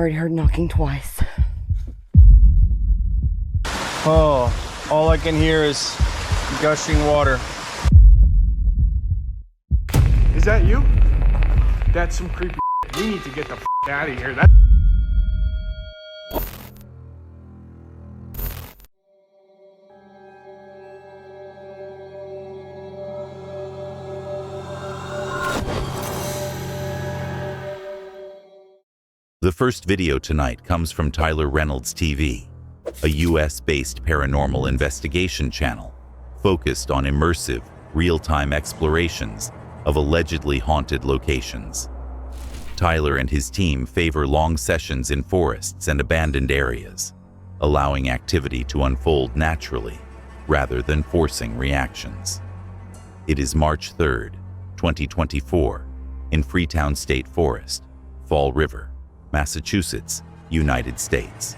already heard knocking twice. Oh, all I can hear is gushing water. Is that you? That's some creepy shit. We need to get the out of here. The first video tonight comes from Tyler Reynolds TV, a US-based paranormal investigation channel focused on immersive, real-time explorations of allegedly haunted locations. Tyler and his team favor long sessions in forests and abandoned areas, allowing activity to unfold naturally rather than forcing reactions. It is March 3rd, 2024, in Freetown State Forest, Fall River, Massachusetts, United States.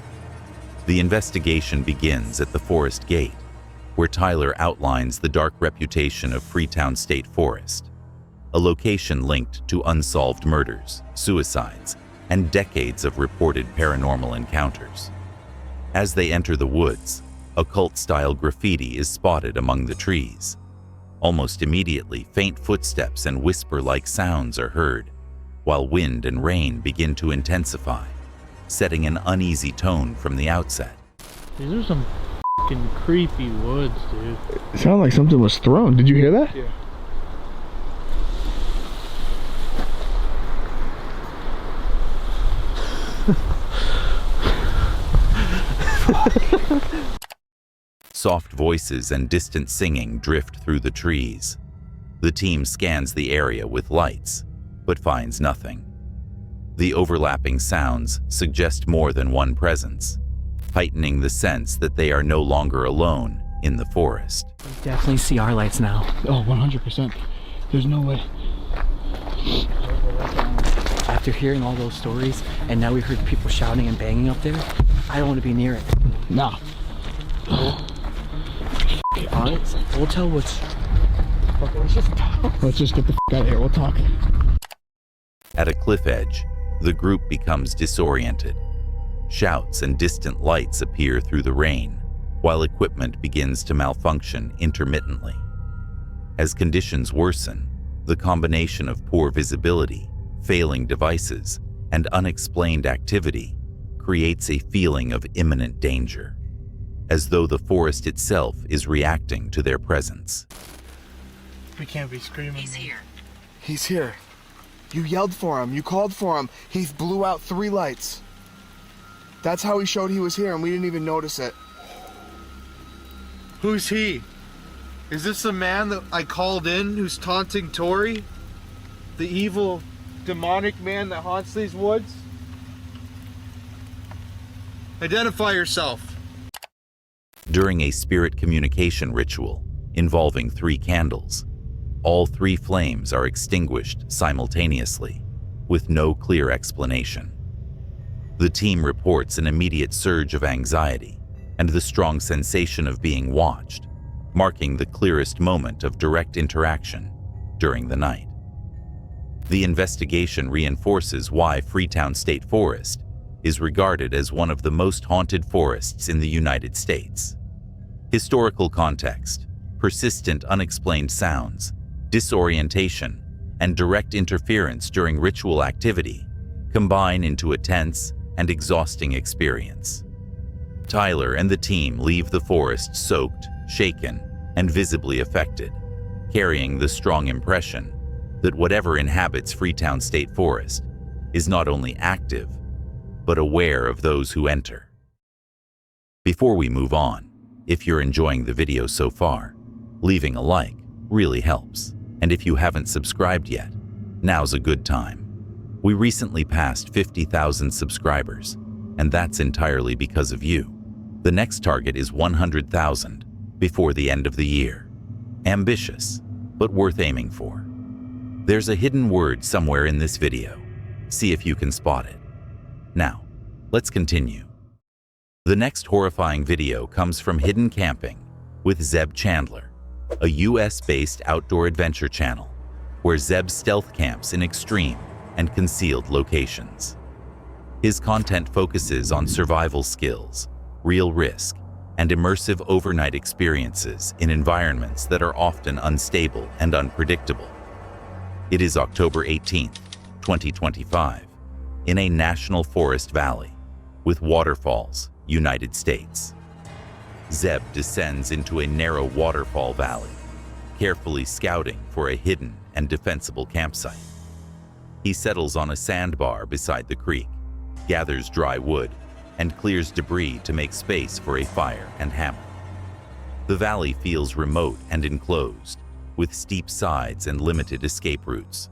The investigation begins at the Forest Gate, where Tyler outlines the dark reputation of Freetown State Forest, a location linked to unsolved murders, suicides, and decades of reported paranormal encounters. As they enter the woods, occult-style graffiti is spotted among the trees. Almost immediately, faint footsteps and whisper-like sounds are heard, while wind and rain begin to intensify, setting an uneasy tone from the outset. These are some f***ing creepy woods, dude. It sounded like something was thrown. Did you hear that? Yeah. Soft voices and distant singing drift through the trees. The team scans the area with lights, but finds nothing. The overlapping sounds suggest more than one presence, heightening the sense that they are no longer alone in the forest. We definitely see our lights now. Oh, 100%. There's no way. After hearing all those stories, and now we heard people shouting and banging up there, I don't want to be near it. Nah. Alright, we'll tell what's... Let's just get the out of here. We'll talk. At a cliff edge, the group becomes disoriented. Shouts and distant lights appear through the rain, while equipment begins to malfunction intermittently. As conditions worsen, the combination of poor visibility, failing devices, and unexplained activity creates a feeling of imminent danger, as though the forest itself is reacting to their presence. We can't be screaming. He's here. He's here. You yelled for him. You called for him. He blew out 3 lights. That's how he showed he was here, and we didn't even notice it. Who's he? Is this the man that I called in who's taunting Tori? The evil, demonic man that haunts these woods? Identify yourself. During a spirit communication ritual involving 3 candles, all 3 flames are extinguished simultaneously, with no clear explanation. The team reports an immediate surge of anxiety and the strong sensation of being watched, marking the clearest moment of direct interaction during the night. The investigation reinforces why Freetown State Forest is regarded as one of the most haunted forests in the United States. Historical context, persistent unexplained sounds, disorientation, and direct interference during ritual activity combine into a tense and exhausting experience. Tyler and the team leave the forest soaked, shaken, and visibly affected, carrying the strong impression that whatever inhabits Freetown State Forest is not only active, but aware of those who enter. Before we move on, if you're enjoying the video so far, leaving a like really helps. And if you haven't subscribed yet, now's a good time. We recently passed 50,000 subscribers, and that's entirely because of you. The next target is 100,000 before the end of the year. Ambitious, but worth aiming for. There's a hidden word somewhere in this video. See if you can spot it. Now, let's continue. The next horrifying video comes from Hidden Camping with Zeb Chandler, a US-based outdoor adventure channel where Zeb stealth camps in extreme and concealed locations. His content focuses on survival skills, real risk, and immersive overnight experiences in environments that are often unstable and unpredictable. It is October 18th, 2025, in a national forest valley with waterfalls, United States. Zeb descends into a narrow waterfall valley, carefully scouting for a hidden and defensible campsite. He settles on a sandbar beside the creek, gathers dry wood, and clears debris to make space for a fire and hammock. The valley feels remote and enclosed, with steep sides and limited escape routes.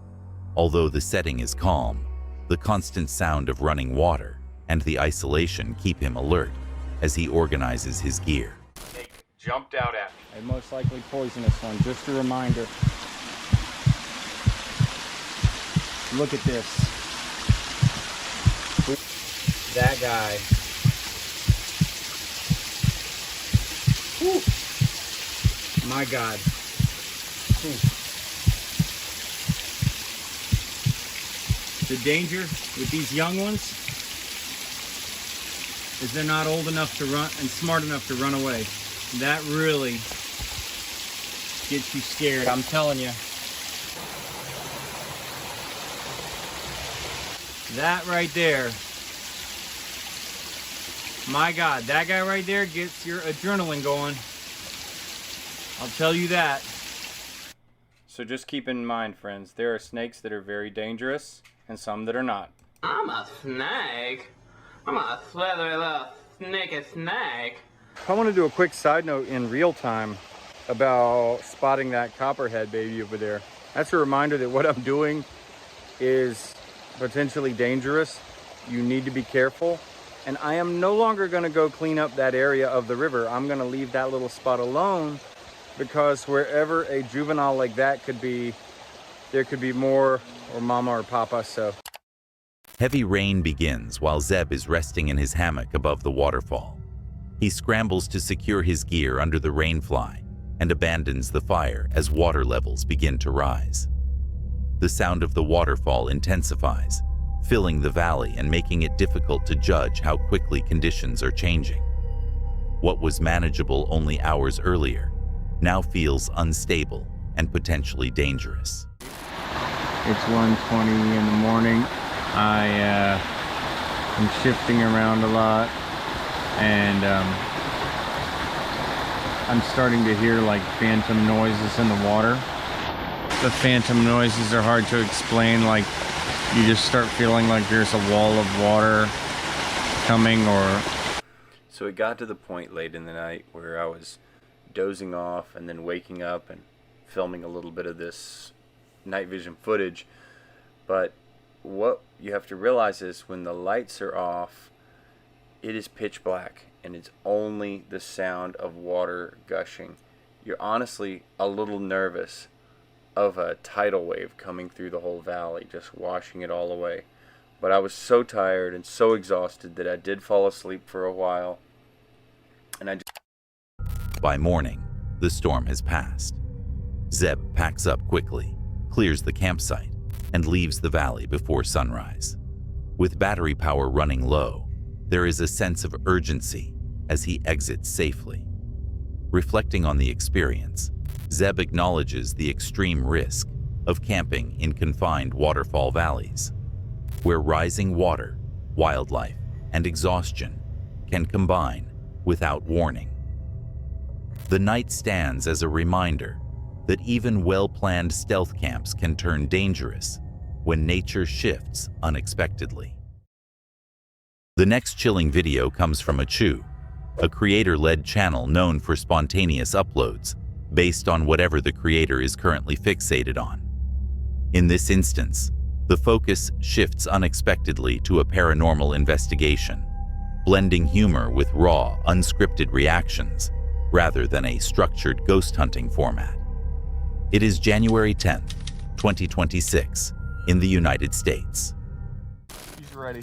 Although the setting is calm, the constant sound of running water and the isolation keep him alert as he organizes his gear. Snake jumped out at me. A most likely poisonous one, just a reminder. Look at this. That guy. Whew. My God. The danger with these young ones is they're not old enough to run and smart enough to run away. That really gets you scared, I'm telling you. That right there, my God, that guy right there gets your adrenaline going. I'll tell you that. So just keep in mind, friends, there are snakes that are very dangerous and some that are not. I'm a snake. I'm a slithery little snaky snake. I want to do a quick side note in real time about spotting that copperhead baby over there. That's a reminder that what I'm doing is potentially dangerous. You need to be careful. And I am no longer going to go clean up that area of the river. I'm going to leave that little spot alone because wherever a juvenile like that could be, there could be more, or mama or papa, so. Heavy rain begins while Zeb is resting in his hammock above the waterfall. He scrambles to secure his gear under the rainfly and abandons the fire as water levels begin to rise. The sound of the waterfall intensifies, filling the valley and making it difficult to judge how quickly conditions are changing. What was manageable only hours earlier now feels unstable and potentially dangerous. It's 1:20 in the morning. I'm shifting around a lot and I'm starting to hear like phantom noises in the water. The phantom noises are hard to explain, like you just start feeling like there's a wall of water coming or... So it got to the point late in the night where I was dozing off and then waking up and filming a little bit of this night vision footage. But what you have to realize is when the lights are off, it is pitch black and it's only the sound of water gushing. You're honestly a little nervous of a tidal wave coming through the whole valley, just washing it all away. But I was so tired and so exhausted that I did fall asleep for a while. And I just... By morning, the storm has passed. Zeb packs up quickly, clears the campsite, and leaves the valley before sunrise. With battery power running low, there is a sense of urgency as he exits safely. Reflecting on the experience, Zeb acknowledges the extreme risk of camping in confined waterfall valleys, where rising water, wildlife, and exhaustion can combine without warning. The night stands as a reminder that even well-planned stealth camps can turn dangerous when nature shifts unexpectedly. The next chilling video comes from Achu, a creator-led channel known for spontaneous uploads based on whatever the creator is currently fixated on. In this instance, the focus shifts unexpectedly to a paranormal investigation, blending humor with raw, unscripted reactions rather than a structured ghost hunting format. It is January 10th, 2026, in the United States. He's ready.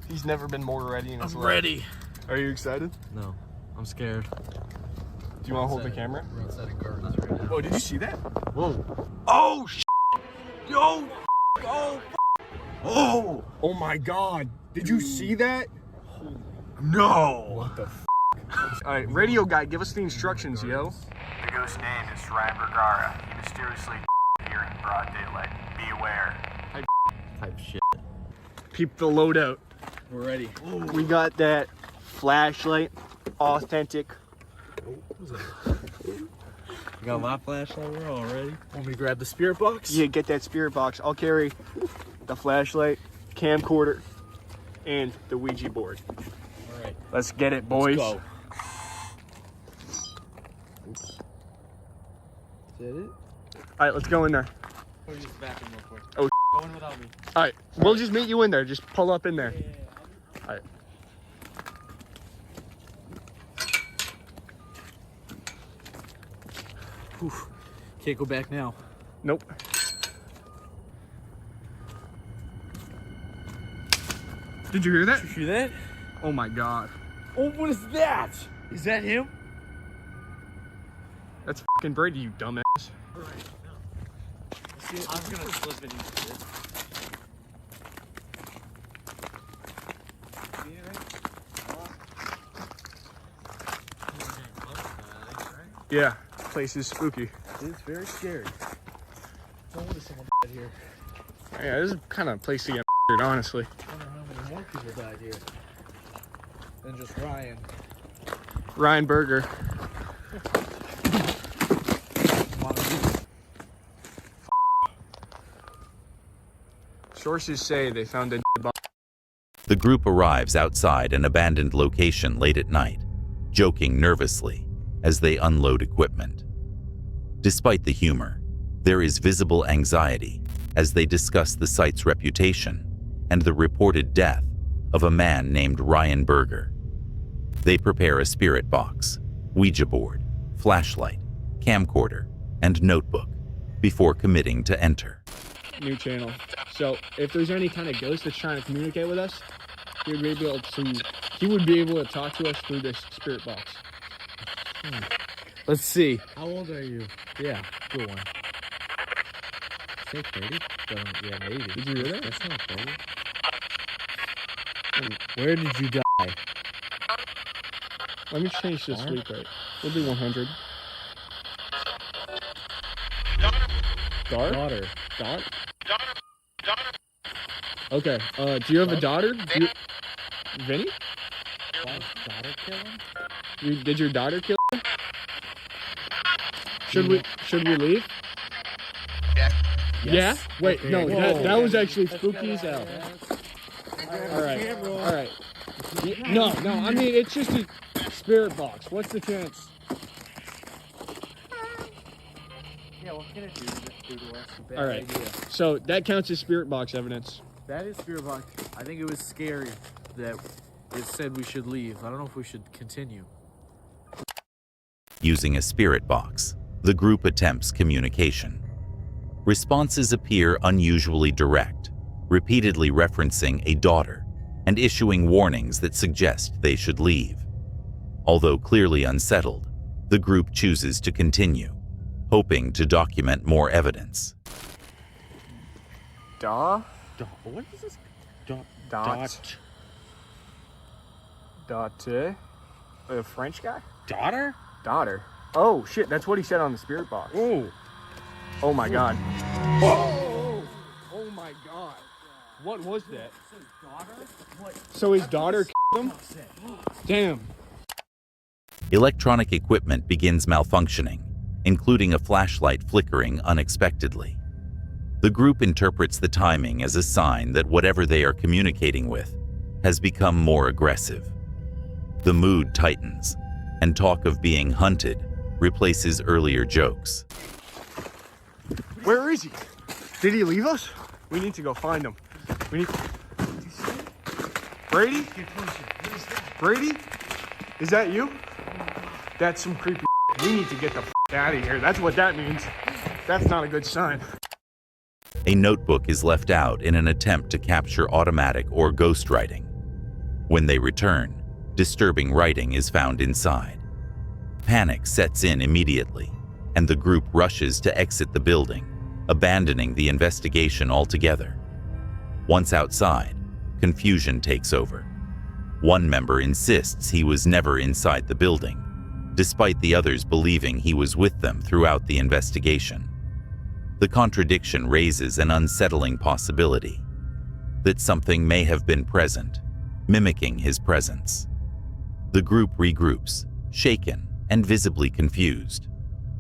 He's never been more ready in his life. Ready. Are you excited? No, I'm scared. Do you want to hold the camera? We're outside in gardens right now. Oh, did you see that? Whoa. Oh, sh**. Yo, oh, oh. Oh my God. Did you see that? No. What the f? All right, radio guy, give us the instructions, yo. The ghost's name is Ryan Bergara. He mysteriously here in broad daylight. Be aware. Type shit. Peep the loadout. We're ready. We got that flashlight, authentic. You got my flashlight. We're all ready. Want me to grab the spirit box? Yeah, get that spirit box. I'll carry the flashlight, camcorder, and the Ouija board. All right. Let's get it, boys. Let's go. Oops. Is that it? All right, let's go in there. Or just back in real quick. Oh. Go in without me. All right, we'll just meet you in there. Just pull up in there. All right. Whew. Can't go back now. Nope. Did you hear that? Did you hear that? Oh my God. Oh, what is that? Is that him? That's fucking Brady, you dumbass. All right. No. I'm gonna slip into this. Yeah, place is spooky. It's very scary. No wonder someone died here. Yeah, this is kind of a place to get honestly. I wonder how many more people died here than just Ryan. Ryan Berger. Sources say they found a dead body. The group arrives outside an abandoned location late at night, joking nervously as they unload equipment. Despite the humor, there is visible anxiety as they discuss the site's reputation and the reported death of a man named Ryan Berger. They prepare a spirit box, Ouija board, flashlight, camcorder, and notebook before committing to enter. New channel. So if there's any kind of ghost that's trying to communicate with us, he would be able to talk to us through this spirit box. Let's see. How old are you? Yeah, good one. Say 30? Yeah, maybe. Did you hear that? That's not 30. Where did you die? Let me change this sleep rate. We'll do 100. Daughter? Daughter. Daughter? Okay. Do you have a daughter? Vinny? Daughter kill him? Did your daughter kill him? Should we leave? Yes. Yeah? Wait, Okay. no, Whoa. that was actually spooky as hell. Alright. Alright. No, I mean, it's just a spirit box. What's the chance? Yeah, what can it do? Just do to us? Bad Alright. idea. So that counts as spirit box evidence. That is spirit box. I think it was scary that it said we should leave. I don't know if we should continue. Using a spirit box, the group attempts communication. Responses appear unusually direct, repeatedly referencing a daughter and issuing warnings that suggest they should leave. Although clearly unsettled, the group chooses to continue, hoping to document more evidence. What is this? A French guy? Daughter? Daughter. Oh shit, that's what he said on the spirit box. Oh. Oh my God. Oh my God. What was that? So his daughter killed him? Damn. Electronic equipment begins malfunctioning, including a flashlight flickering unexpectedly. The group interprets the timing as a sign that whatever they are communicating with has become more aggressive. The mood tightens, and talk of being hunted replaces earlier jokes. Where is he? Did he leave us? We need to go find him. We need. Brady? Brady? Is that you? That's some creepy shit. We need to get the out of here. That's what that means. That's not a good sign. A notebook is left out in an attempt to capture automatic or ghost writing. When they return, disturbing writing is found inside. Panic sets in immediately, and the group rushes to exit the building, abandoning the investigation altogether. Once outside, confusion takes over. One member insists he was never inside the building, despite the others believing he was with them throughout the investigation. The contradiction raises an unsettling possibility that something may have been present, mimicking his presence. The group regroups, shaken and visibly confused.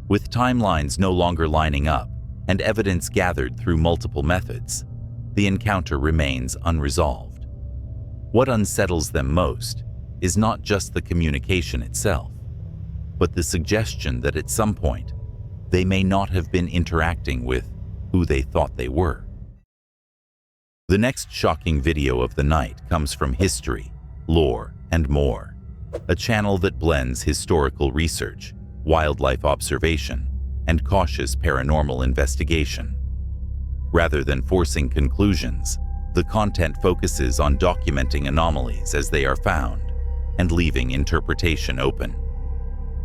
With timelines no longer lining up and evidence gathered through multiple methods, the encounter remains unresolved. What unsettles them most is not just the communication itself, but the suggestion that at some point, they may not have been interacting with who they thought they were. The next shocking video of the night comes from History, Lore, and More, a channel that blends historical research, wildlife observation, and cautious paranormal investigation. Rather than forcing conclusions, the content focuses on documenting anomalies as they are found and leaving interpretation open.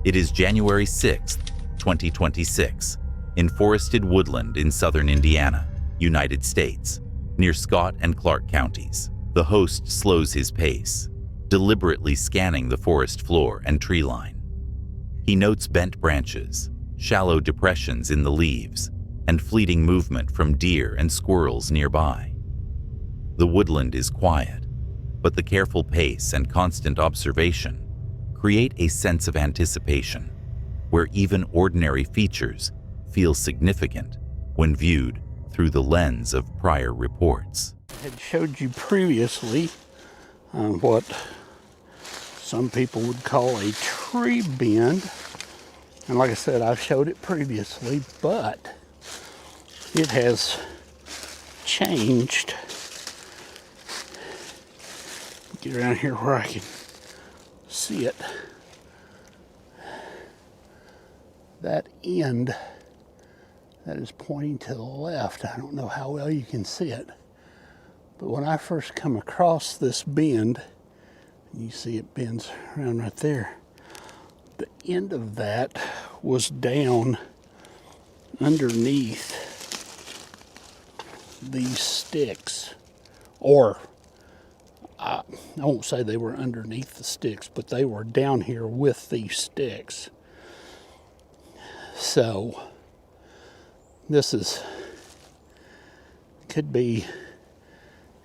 It is January 6, 2026, in forested woodland in southern Indiana, United States, near Scott and Clark counties. The host slows his pace, deliberately scanning the forest floor and tree line. He notes bent branches, shallow depressions in the leaves, and fleeting movement from deer and squirrels nearby. The woodland is quiet, but the careful pace and constant observation create a sense of anticipation, where even ordinary features feel significant when viewed through the lens of prior reports. I had showed you previously what some people would call a tree bend. And like I said, I've showed it previously, but it has changed. Get around here where I can see it. That end that is pointing to the left, I don't know how well you can see it, but when I first come across this bend, you see it bends around right there, the end of that was down underneath these sticks, or I won't say they were underneath the sticks, but they were down here with these sticks. So this could be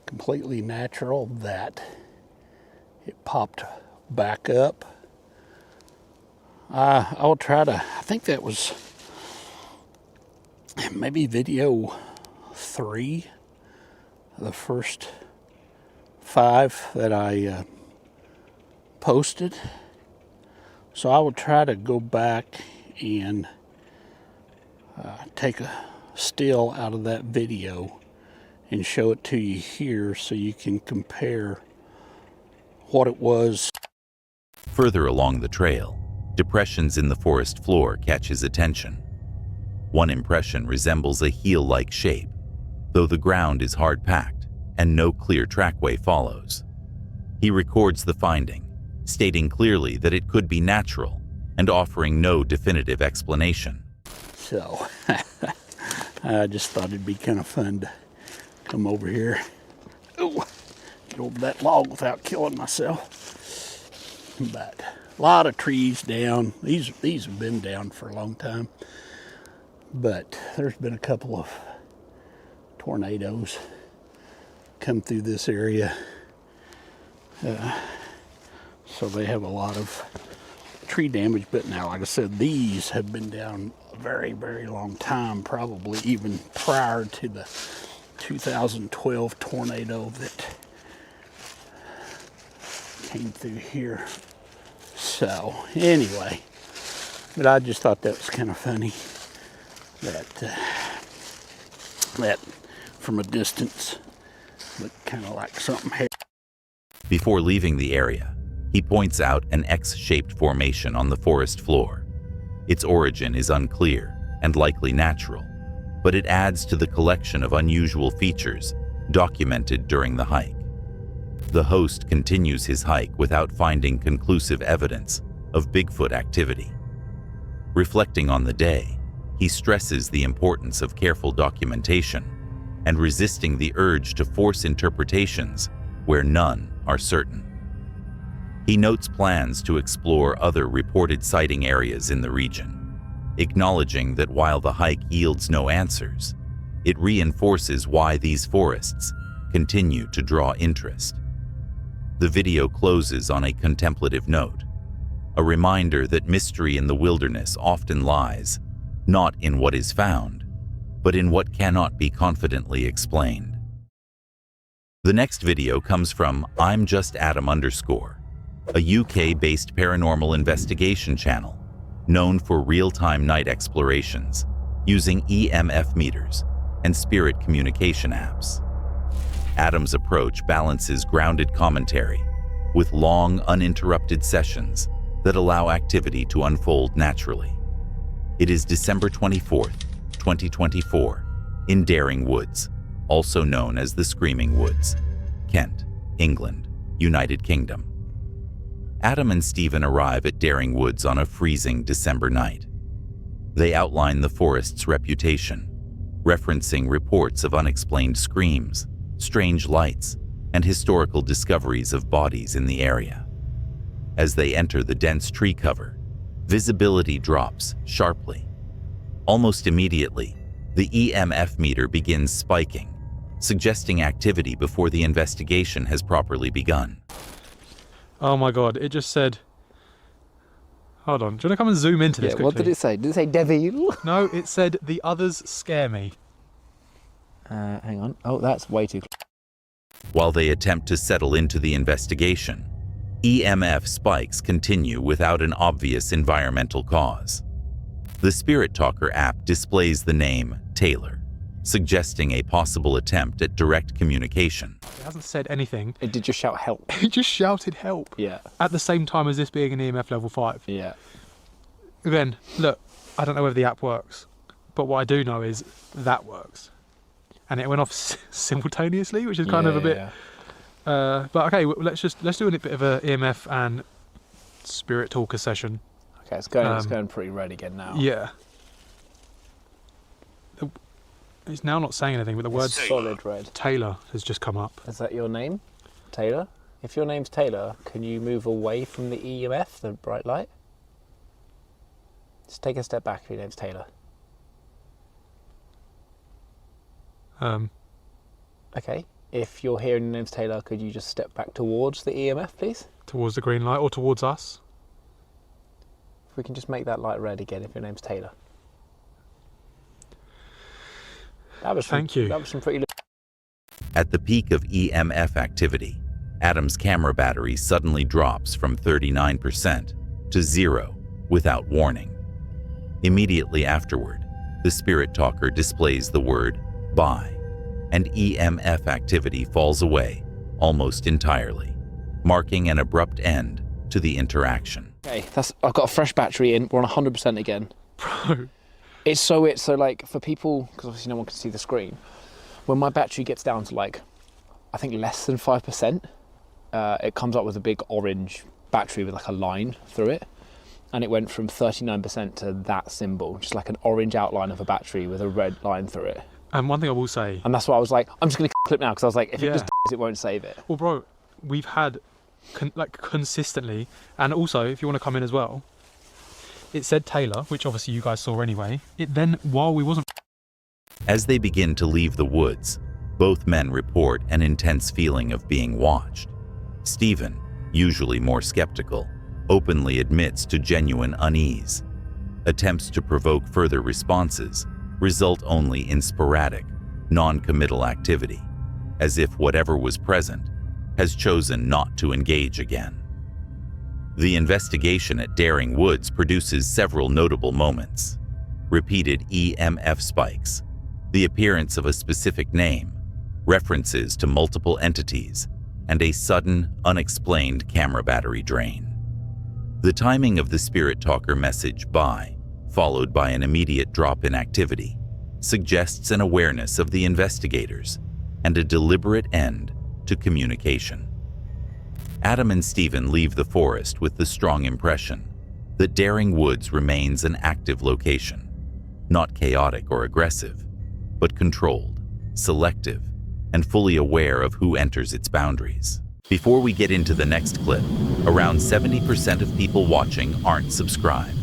completely natural that it popped back up. I'll try to, I think that was maybe video 3, the first 5 that I posted. So I will try to go back and take a still out of that video and show it to you here so you can compare what it was. Further along the trail, depressions in the forest floor catch his attention. One impression resembles a heel-like shape, though the ground is hard-packed and no clear trackway follows. He records the finding, stating clearly that it could be natural and offering no definitive explanation. So, I just thought it'd be kind of fun to come over here. Ooh, get over that log without killing myself. But a lot of trees down. These have been down for a long time. But there's been a couple of tornadoes come through this area. So they have a lot of tree damage. But now, like I said, these have been down a very, very long time, probably even prior to the 2012 tornado that came through here. So anyway, but I just thought that was kind of funny that from a distance looked kind of like something hairy. Before leaving the area, he points out an X-shaped formation on the forest floor. Its origin is unclear and likely natural, but it adds to the collection of unusual features documented during the hike. The host continues his hike without finding conclusive evidence of Bigfoot activity. Reflecting on the day, he stresses the importance of careful documentation and resisting the urge to force interpretations where none are certain. He notes plans to explore other reported sighting areas in the region, acknowledging that while the hike yields no answers, it reinforces why these forests continue to draw interest. The video closes on a contemplative note, a reminder that mystery in the wilderness often lies not in what is found, but in what cannot be confidently explained. The next video comes from I'm Just Adam _, a UK-based paranormal investigation channel known for real-time night explorations using EMF meters and spirit communication apps. Adam's approach balances grounded commentary with long, uninterrupted sessions that allow activity to unfold naturally. It is December 24th, 2024, in Daring Woods, also known as the Screaming Woods, Kent, England, United Kingdom. Adam and Stephen arrive at Daring Woods on a freezing December night. They outline the forest's reputation, referencing reports of unexplained screams, strange lights, and historical discoveries of bodies in the area. As they enter the dense tree cover, visibility drops sharply. Almost immediately, the EMF meter begins spiking, suggesting activity before the investigation has properly begun. Oh my god, it just said... Hold on, do you want to come and zoom into this quickly? What did it say? Did it say devil? No, it said the others scare me. Hang on. Oh, that's way too... While they attempt to settle into the investigation, EMF spikes continue without an obvious environmental cause. The Spirit Talker app displays the name Taylor, suggesting a possible attempt at direct communication. It hasn't said anything. It did just shout help. It just shouted help. Yeah. At the same time as this being an EMF level 5. Yeah. Again, look, I don't know whether the app works, but what I do know is that works. And it went off simultaneously, which is kind of a bit... Yeah. But okay, let's do a bit of a EMF and Spirit Talker session. Okay, it's going pretty red again now. Yeah. It's now not saying anything, but the word solid red. Taylor has just come up. Is that your name, Taylor? If your name's Taylor, can you move away from the EMF, the bright light? Just take a step back if your name's Taylor. Okay. If you're hearing your name's Taylor, could you just step back towards the EMF, please? Towards the green light or towards us? If we can just make that light red again if your name's Taylor. Thank you. That was some pretty... At the peak of EMF activity, Adam's camera battery suddenly drops from 39% to 0 without warning. Immediately afterward, the Spirit Talker displays the word bye, and EMF activity falls away almost entirely, marking an abrupt end to the interaction. Okay, I've got a fresh battery in. We're on 100% again. Bro. It's so like for people, because obviously no one can see the screen, when my battery gets down to like, I think less than 5%, it comes up with a big orange battery with like a line through it. And it went from 39% to that symbol, just like an orange outline of a battery with a red line through it. And one thing I will say... And that's why I was like, I'm just going to clip now, because I was like, if it just dies, it won't save it. Well, bro, we've had, consistently, and also, if you want to come in as well, it said Taylor, which obviously you guys saw anyway. It then, while we wasn't... As they begin to leave the woods, both men report an intense feeling of being watched. Stephen, usually more skeptical, openly admits to genuine unease. Attempts to provoke further responses result only in sporadic, non-committal activity, as if whatever was present has chosen not to engage again. The investigation at Daring Woods produces several notable moments: repeated EMF spikes, the appearance of a specific name, references to multiple entities, and a sudden, unexplained camera battery drain. The timing of the Spirit Talker message bye, followed by an immediate drop in activity, suggests an awareness of the investigators and a deliberate end to communication. Adam and Stephen leave the forest with the strong impression that Daring Woods remains an active location, not chaotic or aggressive, but controlled, selective, and fully aware of who enters its boundaries. Before we get into the next clip, around 70% of people watching aren't subscribed.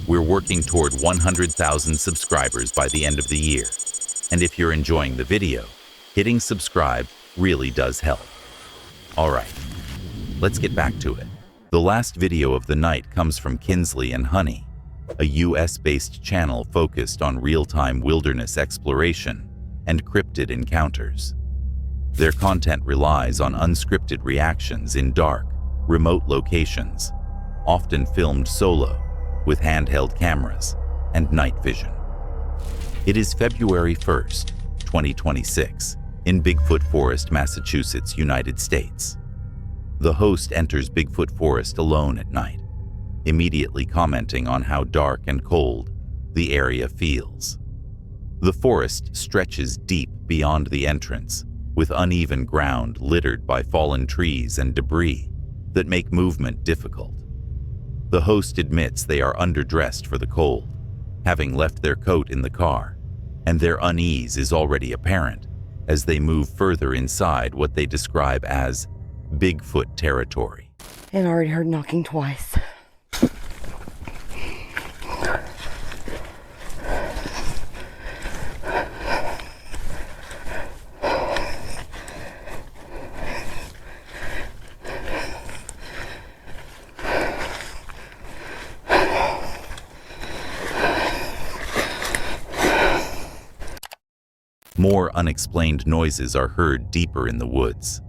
We're working toward 100,000 subscribers by the end of the year. And if you're enjoying the video, hitting subscribe really does help. Alright, let's get back to it. The last video of the night comes from Kinsley and Honey, a US-based channel focused on real-time wilderness exploration and cryptid encounters. Their content relies on unscripted reactions in dark, remote locations, often filmed solo, with handheld cameras and night vision. It is February 1st, 2026, in Bigfoot Forest, Massachusetts, United States. The host enters Bigfoot Forest alone at night, immediately commenting on how dark and cold the area feels. The forest stretches deep beyond the entrance, with uneven ground littered by fallen trees and debris that make movement difficult. The host admits they are underdressed for the cold, having left their coat in the car, and their unease is already apparent as they move further inside what they describe as Bigfoot territory. And I already heard knocking twice. More unexplained noises are heard deeper in the woods.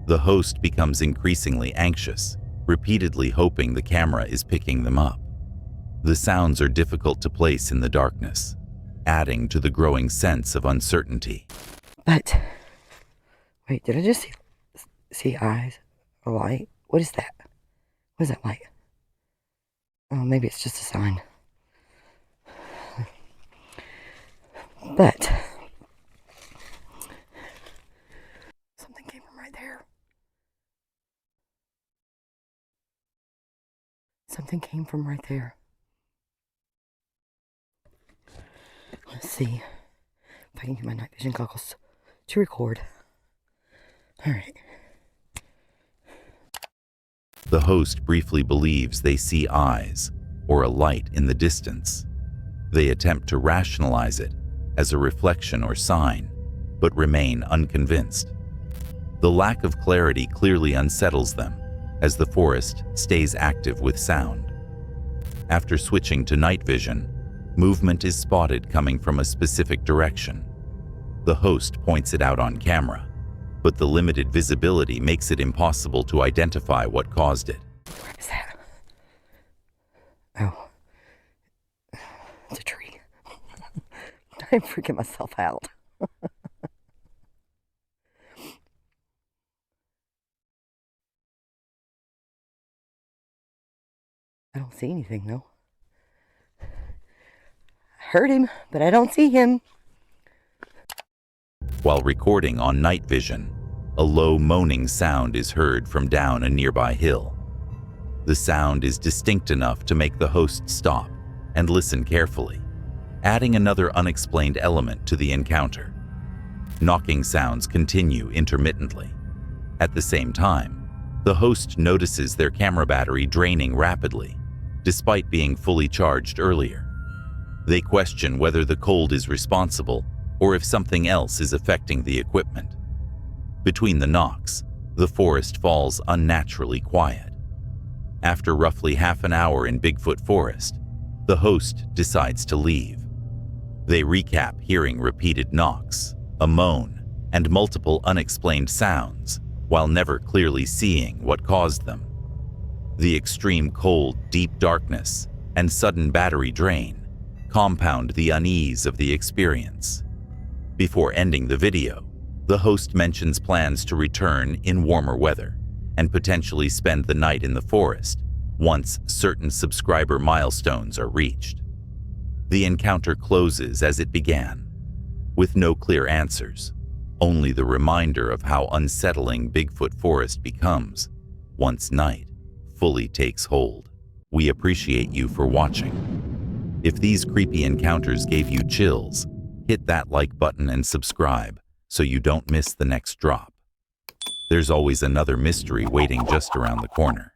The host becomes increasingly anxious, repeatedly hoping the camera is picking them up. The sounds are difficult to place in the darkness, adding to the growing sense of uncertainty. But, wait, did I just see eyes? A light? What is that? What is that light? Oh, maybe it's just a sign. But something came from right there. Something came from right there. Let's see if I can get my night vision goggles to record. All right. The host briefly believes they see eyes or a light in the distance. They attempt to rationalize it as a reflection or sign, but remain unconvinced. The lack of clarity clearly unsettles them as the forest stays active with sound. After switching to night vision, movement is spotted coming from a specific direction. The host points it out on camera, but the limited visibility makes it impossible to identify what caused it. What is that? Oh. It's a tree. I'm freaking myself out. I don't see anything, though. I heard him, but I don't see him. While recording on night vision, a low moaning sound is heard from down a nearby hill. The sound is distinct enough to make the host stop and listen carefully, adding another unexplained element to the encounter. Knocking sounds continue intermittently. At the same time, the host notices their camera battery draining rapidly, despite being fully charged earlier. They question whether the cold is responsible or if something else is affecting the equipment. Between the knocks, the forest falls unnaturally quiet. After roughly half an hour in Bigfoot Forest, the host decides to leave. They recap hearing repeated knocks, a moan, and multiple unexplained sounds, while never clearly seeing what caused them. The extreme cold, deep darkness, and sudden battery drain compound the unease of the experience. Before ending the video, the host mentions plans to return in warmer weather and potentially spend the night in the forest once certain subscriber milestones are reached. The encounter closes as it began, with no clear answers, only the reminder of how unsettling Bigfoot Forest becomes once night fully takes hold. We appreciate you for watching. If these creepy encounters gave you chills, hit that like button and subscribe so you don't miss the next drop. There's always another mystery waiting just around the corner.